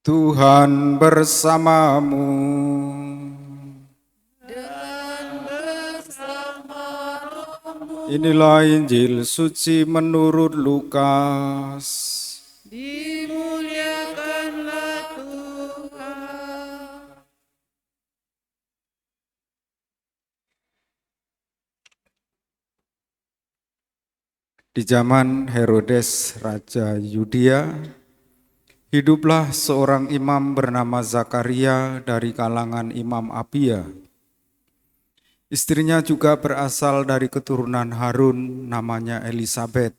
Tuhan bersamamu. Dan bersama rohmu. Inilah Injil suci menurut Lukas. Dimuliakanlah Tuhan. Di zaman Herodes Raja Yudea, hiduplah seorang imam bernama Zakaria dari kalangan Imam Abia. Istrinya juga berasal dari keturunan Harun, namanya Elisabet.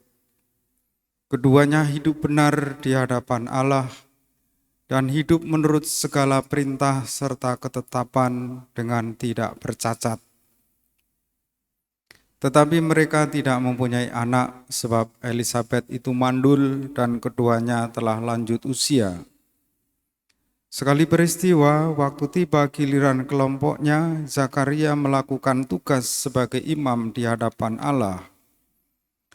Keduanya hidup benar di hadapan Allah dan hidup menurut segala perintah serta ketetapan dengan tidak bercacat. Tetapi mereka tidak mempunyai anak sebab Elisabet itu mandul dan keduanya telah lanjut usia. Sekali peristiwa, waktu tiba giliran kelompoknya, Zakaria melakukan tugas sebagai imam di hadapan Allah.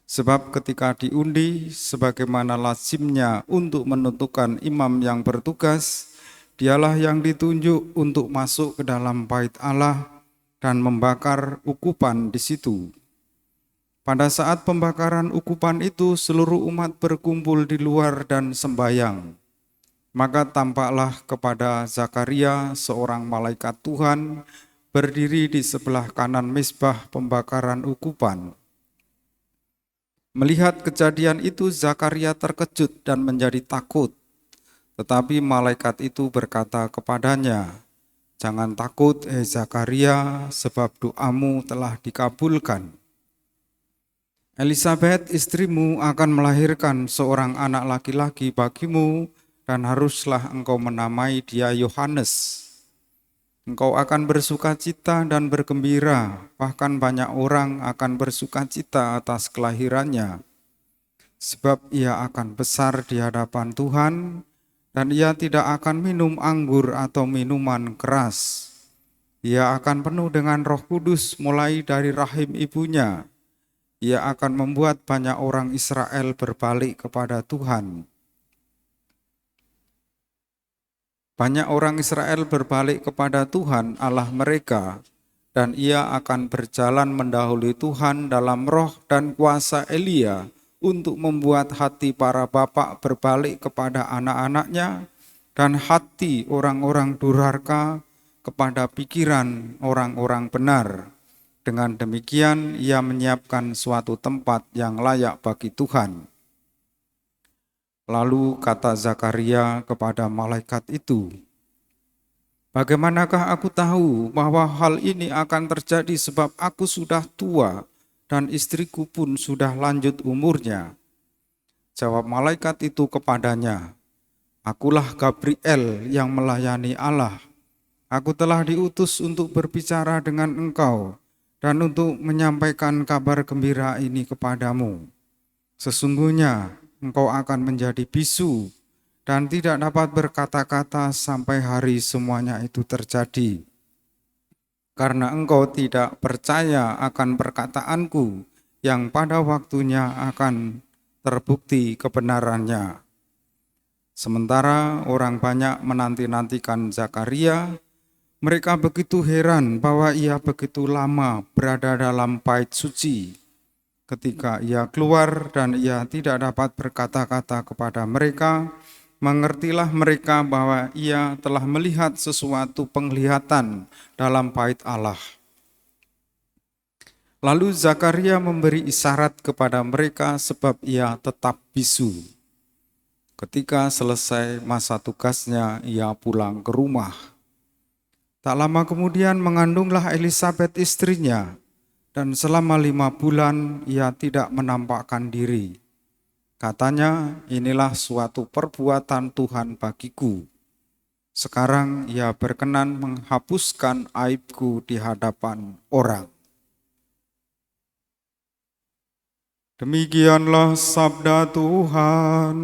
Sebab ketika diundi, sebagaimana lazimnya untuk menentukan imam yang bertugas, dialah yang ditunjuk untuk masuk ke dalam bait Allah dan membakar ukupan di situ. Pada saat pembakaran ukupan itu, seluruh umat berkumpul di luar dan sembayang. Maka tampaklah kepada Zakaria seorang malaikat Tuhan berdiri di sebelah kanan mezbah pembakaran ukupan. Melihat kejadian itu, Zakaria terkejut dan menjadi takut. Tetapi malaikat itu berkata kepadanya, "Jangan takut, Zakaria, sebab doamu telah dikabulkan. Elisabet, istrimu, akan melahirkan seorang anak laki-laki bagimu, dan haruslah engkau menamai dia Yohanes. Engkau akan bersukacita dan bergembira, bahkan banyak orang akan bersukacita atas kelahirannya. Sebab ia akan besar di hadapan Tuhan, dan ia tidak akan minum anggur atau minuman keras. Ia akan penuh dengan Roh Kudus mulai dari rahim ibunya. Ia akan membuat banyak orang Israel berbalik kepada Tuhan. Banyak orang Israel berbalik kepada Tuhan Allah mereka, dan ia akan berjalan mendahului Tuhan dalam roh dan kuasa Elia untuk membuat hati para bapak berbalik kepada anak-anaknya dan hati orang-orang durhaka kepada pikiran orang-orang benar. Dengan demikian ia menyiapkan suatu tempat yang layak bagi Tuhan." Lalu kata Zakaria kepada malaikat itu, "Bagaimanakah aku tahu bahwa hal ini akan terjadi sebab aku sudah tua dan istriku pun sudah lanjut umurnya?" Jawab malaikat itu kepadanya, "Akulah Gabriel yang melayani Allah. Aku telah diutus untuk berbicara dengan engkau dan untuk menyampaikan kabar gembira ini kepadamu. Sesungguhnya engkau akan menjadi bisu dan tidak dapat berkata-kata sampai hari semuanya itu terjadi. Karena engkau tidak percaya akan perkataanku yang pada waktunya akan terbukti kebenarannya." Sementara orang banyak menanti-nantikan Zakaria, mereka begitu heran bahwa ia begitu lama berada dalam bait suci. Ketika ia keluar dan ia tidak dapat berkata-kata kepada mereka, mengertilah mereka bahwa ia telah melihat sesuatu penglihatan dalam bait Allah. Lalu Zakaria memberi isyarat kepada mereka sebab ia tetap bisu. Ketika selesai masa tugasnya, ia pulang ke rumah. Tak lama kemudian mengandunglah Elisabet istrinya, dan selama 5 bulan ia tidak menampakkan diri. Katanya, "Inilah suatu perbuatan Tuhan bagiku. Sekarang ia berkenan menghapuskan aibku di hadapan orang." Demikianlah sabda Tuhan.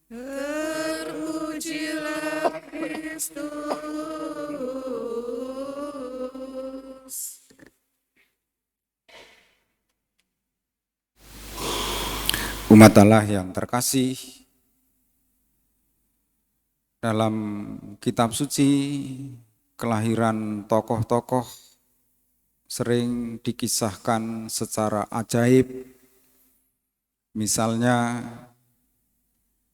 Terpujilah Kristus. Umat Allah yang terkasih, Dalam kitab suci, kelahiran tokoh-tokoh sering dikisahkan secara ajaib. Misalnya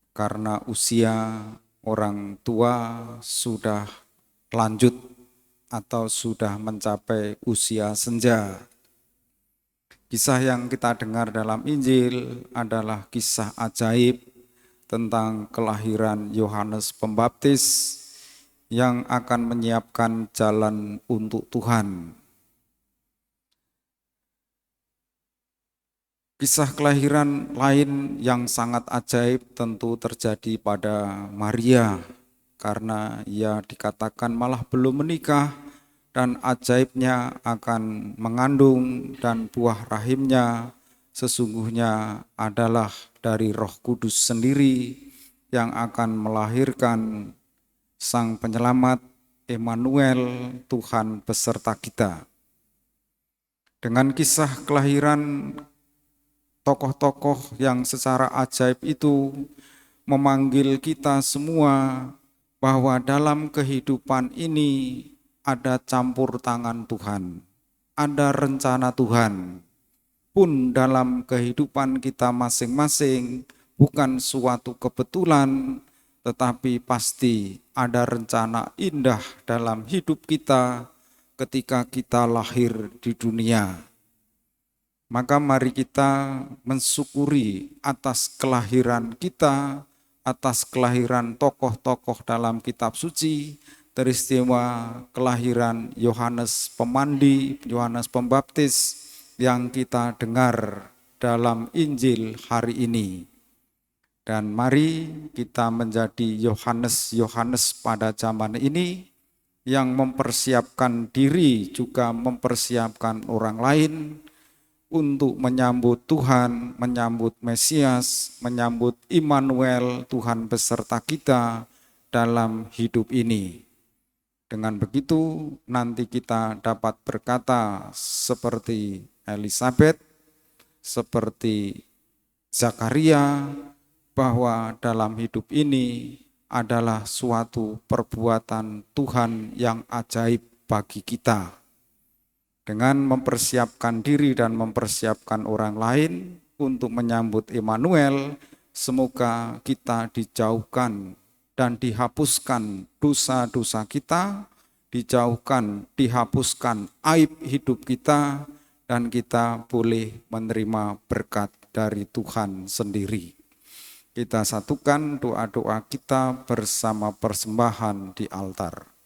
karena usia orang tua sudah lanjut atau sudah mencapai usia senja. Kisah yang kita dengar dalam Injil adalah kisah ajaib tentang kelahiran Yohanes Pembaptis yang akan menyiapkan jalan untuk Tuhan. Kisah kelahiran lain yang sangat ajaib tentu terjadi pada Maria, karena ia dikatakan malah belum menikah dan ajaibnya akan mengandung dan buah rahimnya sesungguhnya adalah dari Roh Kudus sendiri yang akan melahirkan Sang Penyelamat Immanuel, Tuhan beserta kita. Dengan kisah kelahiran tokoh-tokoh yang secara ajaib itu memanggil kita semua bahwa dalam kehidupan ini ada campur tangan Tuhan, ada rencana Tuhan. Pun dalam kehidupan kita masing-masing bukan suatu kebetulan, tetapi pasti ada rencana indah dalam hidup kita ketika kita lahir di dunia. Maka mari kita mensyukuri atas kelahiran kita, atas kelahiran tokoh-tokoh dalam kitab suci, teristiwa kelahiran Yohanes Pemandi, Yohanes Pembaptis yang kita dengar dalam Injil hari ini. Dan mari kita menjadi Yohanes pada zaman ini yang mempersiapkan diri juga mempersiapkan orang lain untuk menyambut Tuhan, menyambut Mesias, menyambut Immanuel, Tuhan beserta kita dalam hidup ini. Dengan begitu nanti kita dapat berkata seperti Elisabeth, seperti Zakaria, bahwa dalam hidup ini adalah suatu perbuatan Tuhan yang ajaib bagi kita. Dengan mempersiapkan diri dan mempersiapkan orang lain untuk menyambut Immanuel, semoga kita dijauhkan dan dihapuskan dosa-dosa kita, dijauhkan, dihapuskan aib hidup kita, dan kita boleh menerima berkat dari Tuhan sendiri. Kita satukan doa-doa kita bersama persembahan di altar.